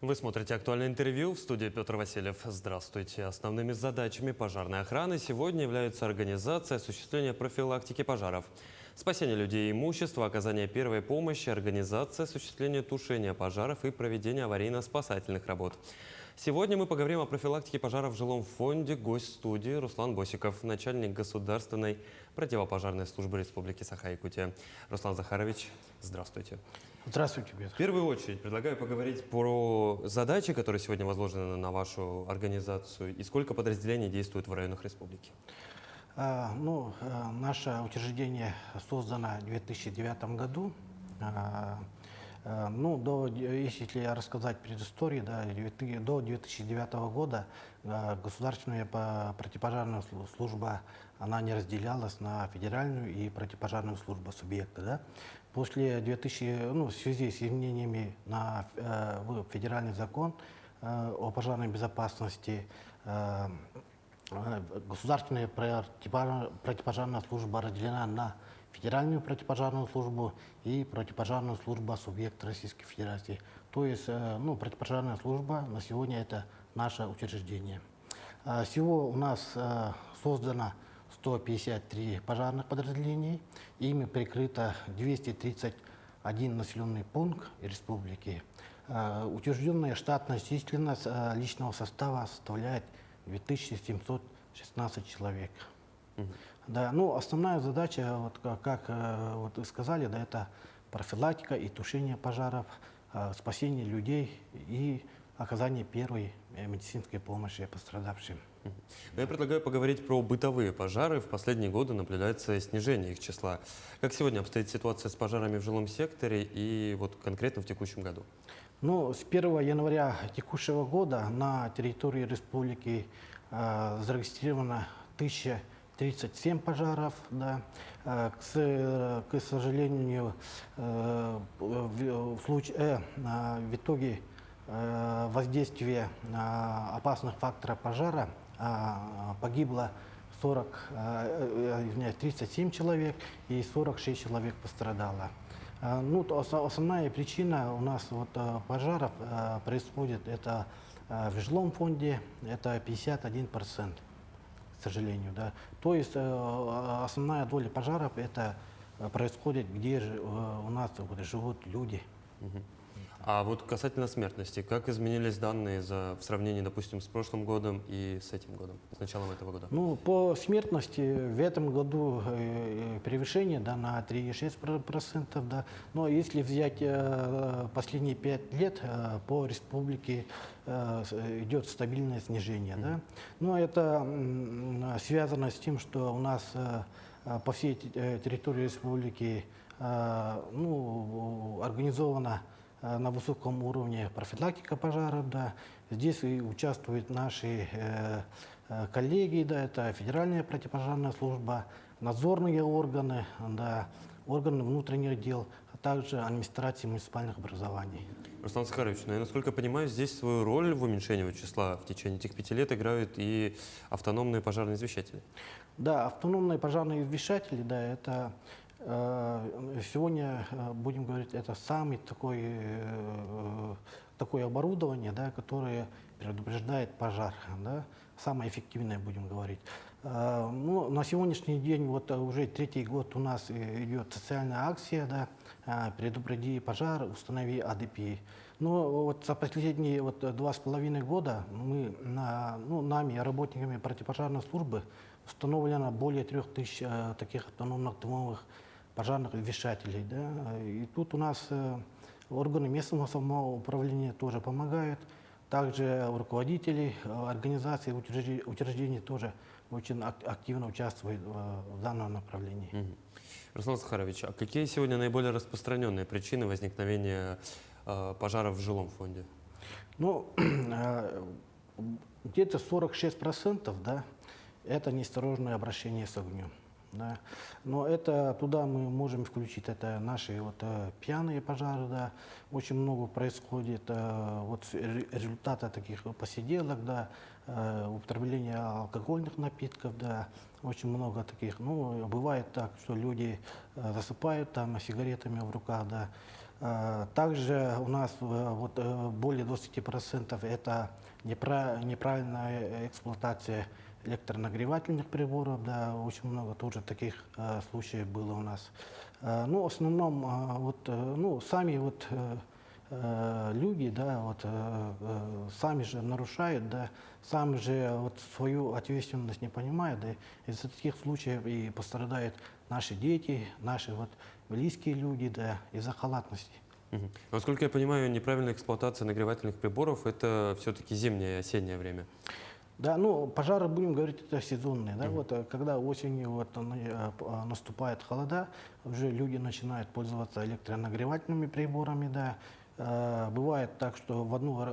Вы смотрите «Актуальное интервью», в студии Петр Васильев. Здравствуйте. Основными задачами пожарной охраны сегодня являются организация осуществления профилактики пожаров, спасение людей и имущества, оказание первой помощи, организация осуществления тушения пожаров и проведение аварийно-спасательных работ. Сегодня мы поговорим о профилактике пожаров в жилом фонде. Гость студии Руслан Босиков, начальник Государственной противопожарной службы Республики Саха-Якутия. Руслан Захарович, здравствуйте. Здравствуйте, Петр. В первую очередь предлагаю поговорить про задачи, которые сегодня возложены на вашу организацию, и сколько подразделений действует в районах республики. Наше учреждение создано в 2009 году. Если рассказать предысторию, до 2009 года государственная противопожарная служба она не разделялась на федеральную и противопожарную службу субъекта. Да. После в связи с изменениями в федеральный закон о пожарной безопасности, государственная противопожарная служба разделена на федеральную противопожарную службу и противопожарную службу субъекта Российской Федерации. То есть противопожарная служба на сегодня это наше учреждение. Всего у нас создано 153 пожарных подразделений, ими прикрыто 231 населенный пункт республики. Учрежденная штатная численность личного состава составляет 2716 человек. Да, основная задача, как вы сказали, это профилактика и тушение пожаров, спасение людей и оказание первой медицинской помощи пострадавшим. Я предлагаю поговорить про бытовые пожары. В последние годы наблюдается снижение их числа. Как сегодня обстоит ситуация с пожарами в жилом секторе и конкретно в текущем году? С 1 января текущего года на территории республики зарегистрировано 1037 пожаров. Да. К сожалению, в итоге воздействия опасных факторов пожара погибло 37 человек и 46 человек пострадало. Основная причина у нас пожаров происходит это в жилом фонде, это 51%, к сожалению. Да. То есть основная доля пожаров это происходит, где у нас живут люди. А касательно смертности, как изменились данные в сравнении, допустим, с прошлым годом и с этим годом, с началом этого года? По смертности в этом году превышение на 3,6%. Да. Но если взять последние 5 лет, по республике идет стабильное снижение. Да. Но это связано с тем, что у нас по всей территории республики организована на высоком уровне профилактика пожаров. Да. Здесь и участвуют наши коллеги, да, это Федеральная противопожарная служба, надзорные органы, да, органы внутренних дел, а также администрации муниципальных образований. Руслан Захарович, я насколько понимаю, здесь свою роль в уменьшении числа в течение этих 5 лет играют и автономные пожарные извещатели. Да, автономные пожарные извещатели, да, это сегодня, будем говорить, это самое такое оборудование, да, которое предупреждает пожар. Да, самое эффективное, будем говорить. На сегодняшний день, уже 3-й год у нас идет социальная акция, да, «Предупреди пожар, установи АДП». За последние 2,5 года нами, работниками противопожарной службы, установлено более 3000 таких автономных дымовых пожарных извещателей. Да. И тут у нас органы местного самоуправления тоже помогают. Также руководители организаций, учреждений тоже очень активно участвуют в данном направлении. Руслан Захарович, а какие сегодня наиболее распространенные причины возникновения пожаров в жилом фонде? Где-то 46%, да, это неосторожное обращение с огнем. Да. Но туда мы можем включить наши пьяные пожары. Да. Очень много происходит результата таких посиделок, да, употребления алкогольных напитков. Да. Очень много таких. Бывает так, что люди засыпают сигаретами в руках. Да. Также у нас более 20% это неправильная эксплуатация электронагревательных приборов. Да, очень много тоже таких случаев было у нас. Ну, в основном сами люди, да, сами же нарушают, да, сами же свою ответственность не понимают, да, из-за таких случаев и пострадают наши дети, наши близкие люди, да, из-за халатности. Мгм. Насколько я понимаю, неправильная эксплуатация нагревательных приборов – это все-таки зимнее и осеннее время. Да, ну, пожары, будем говорить, это сезонные, да, Мгм. когда осенью наступает холода, уже люди начинают пользоваться электронагревательными приборами, да. Бывает так, что в одну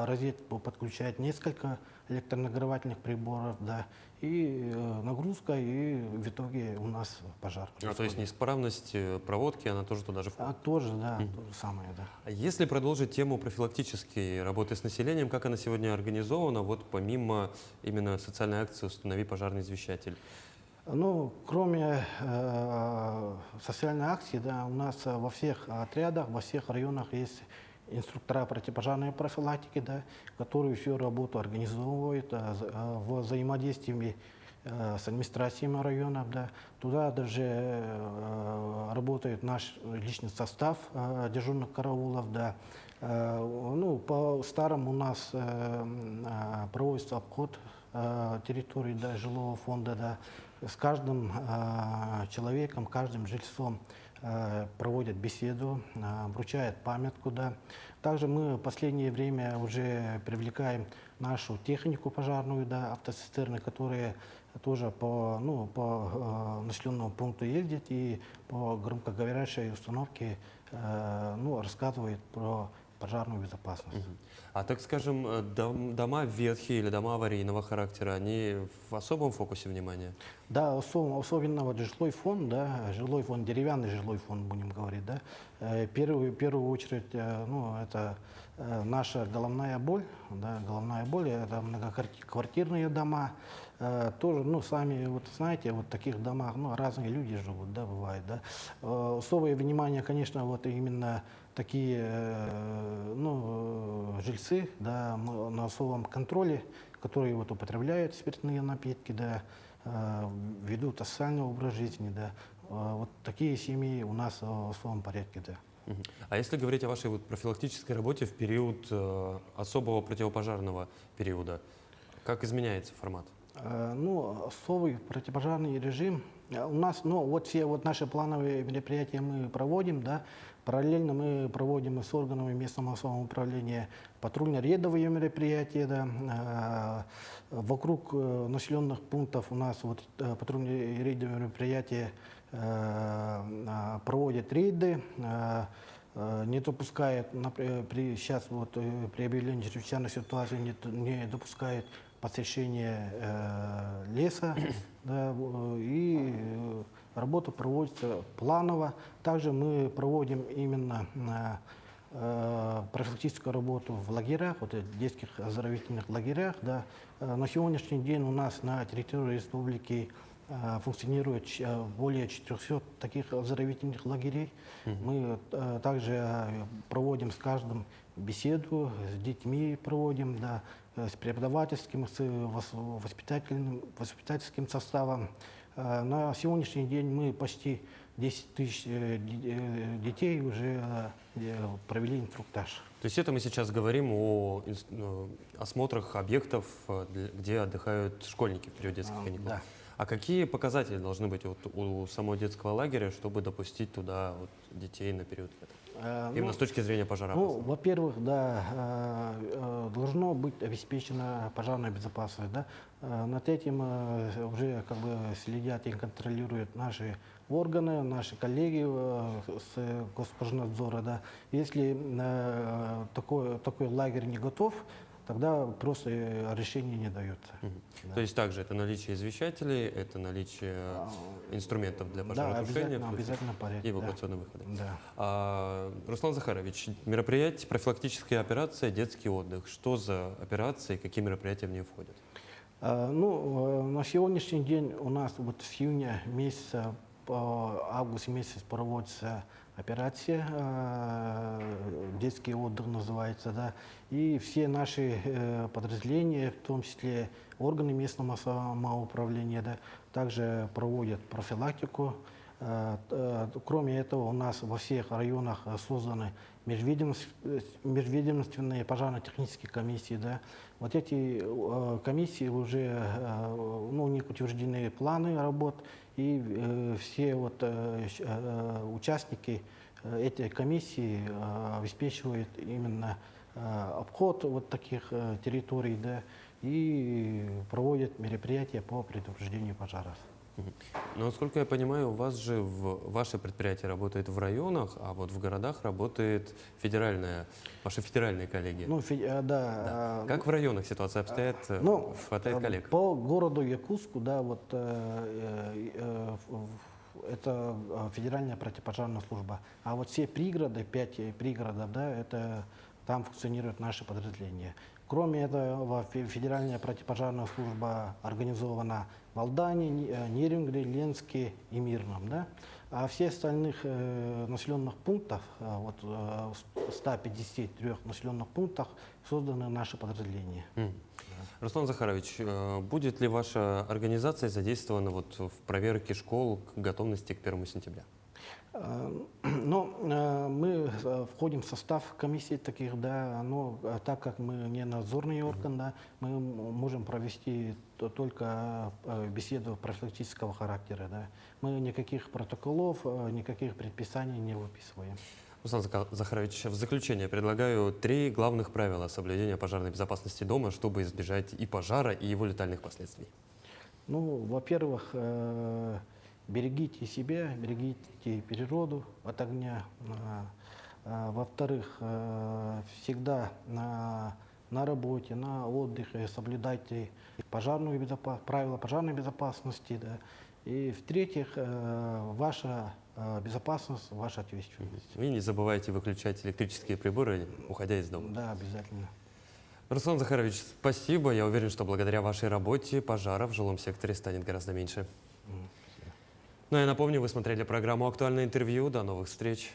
розетку подключают несколько электронагревательных приборов, да, и нагрузка, и в итоге у нас пожар То есть происходит. неисправность проводки, она тоже туда же входит. Тоже, да, то же самое, да. А если продолжить тему профилактической работы с населением, как она сегодня организована, вот помимо именно социальной акции «Установи пожарный извещатель»? Ну, кроме социальной акции, да, у нас во всех отрядах, во всех районах есть инструктора противопожарной профилактики, да, которые всю работу организовывают в взаимодействии с администрациями районов. Да. Туда даже работает наш личный состав дежурных караулов. Да. Ну, по-старому у нас проводится обход территории, да, жилого фонда, да. С каждым человеком, каждым жильцом проводят беседу, вручают памятку. Да. Также мы в последнее время уже привлекаем нашу технику пожарную, да, автоцистерны, которые тоже по населенному пункту ездят и по громкоговорящей установке рассказывают про пожарную безопасность. Мгм. А так скажем, дома ветхие или дома аварийного характера, они в особом фокусе внимания? Да, особенно жилой фонд, да, жилой фонд, деревянный жилой фонд, будем говорить, да. В первую очередь, это наша головная боль, да, головная боль, это многоквартирные дома. Тоже, сами, знаете, в таких домах, разные люди живут, да, бывает, да. Особое внимание, конечно, именно такие, жильцы, да, мы на особом контроле, которые употребляют спиртные напитки, да, ведут асоциальный образ жизни, да. Вот такие семьи у нас в особом порядке, да. Мгм. А если говорить о вашей профилактической работе в период особого противопожарного периода, как изменяется формат? Особый противопожарный режим. У нас, все наши плановые мероприятия мы проводим, да. Параллельно мы проводим и с органами местного самоуправления патрульно-рейдовые мероприятия, да. Вокруг населенных пунктов у нас патрульные рейдовые мероприятия проводят рейды, не допускает, сейчас при объявлении чрезвычайной ситуации не допускает посещение леса, да, и работа проводится планово. Также мы проводим именно профилактическую работу в лагерях, детских оздоровительных лагерях. Да. На сегодняшний день у нас на территории республики функционирует более 400 таких оздоровительных лагерей. Мы также проводим с каждым беседу, с детьми проводим, да, с преподавательским, с воспитательским составом. На сегодняшний день мы почти 10 тысяч детей уже провели инструктаж. То есть это мы сейчас говорим о осмотрах объектов, где отдыхают школьники в период детских каникул. Да. А какие показатели должны быть у самого детского лагеря, чтобы допустить туда детей на период лета? Именно с точки зрения пожара. Во-первых, да, должно быть обеспечена пожарная безопасность. Да. Над этим уже следят и контролируют наши органы, наши коллеги с Госпожнадзора. Да. Если такой лагерь не готов, тогда просто решение не дается. Да. То есть также это наличие извещателей, это наличие инструментов для пожаротушения, да, обязательно порядке, и эвакуационные выходы. Да. Руслан Захарович, мероприятие, профилактическая операция «Детский отдых». Что за операция и какие мероприятия в нее входят? На сегодняшний день у нас с июня месяца по август месяц проводится операция, детский отдых называется, да, и все наши подразделения, в том числе органы местного самоуправления, да, также проводят профилактику. Кроме этого, у нас во всех районах созданы межведомственные пожарно-технические комиссии. Да. Вот эти комиссии уже, у них утверждены планы работ, и все участники этой комиссии обеспечивают именно обход вот таких территорий, да, и проводят мероприятия по предупреждению пожаров. Но, насколько я понимаю, у вас же ваше предприятие работает в районах, а вот в городах работает ваши федеральные коллеги. Да. Как в районах ситуация обстоит? Хватает коллег? По городу Якутску, да, это федеральная противопожарная служба. А вот все пригороды, 5 пригородов, да, это там функционируют наши подразделения. Кроме этого, федеральная противопожарная служба организована в Алдане, Нерюнгре, Ленске и Мирном. Да? А все остальных населенных пунктов, 153 населенных пунктах, созданы наши подразделения. Руслан Захарович, будет ли ваша организация задействована в проверке школ к готовности к 1 сентября? Мы входим в состав комиссий таких, да, но так как мы не надзорный орган, да, мы можем провести только беседу профилактического характера. Да. Мы никаких протоколов, никаких предписаний не выписываем. Руслан Захарович, в заключение предлагаю 3 главных правила соблюдения пожарной безопасности дома, чтобы избежать и пожара, и его летальных последствий. Во-первых, берегите себя, берегите природу от огня. Во-вторых, всегда на работе, на отдыхе соблюдайте правила пожарной безопасности. Да. И в-третьих, ваша безопасность, ваша ответственность. И не забывайте выключать электрические приборы, уходя из дома. Да, обязательно. Руслан Захарович, спасибо. Я уверен, что благодаря вашей работе пожаров в жилом секторе станет гораздо меньше. Ну, я напомню, вы смотрели программу «Актуальное интервью». До новых встреч.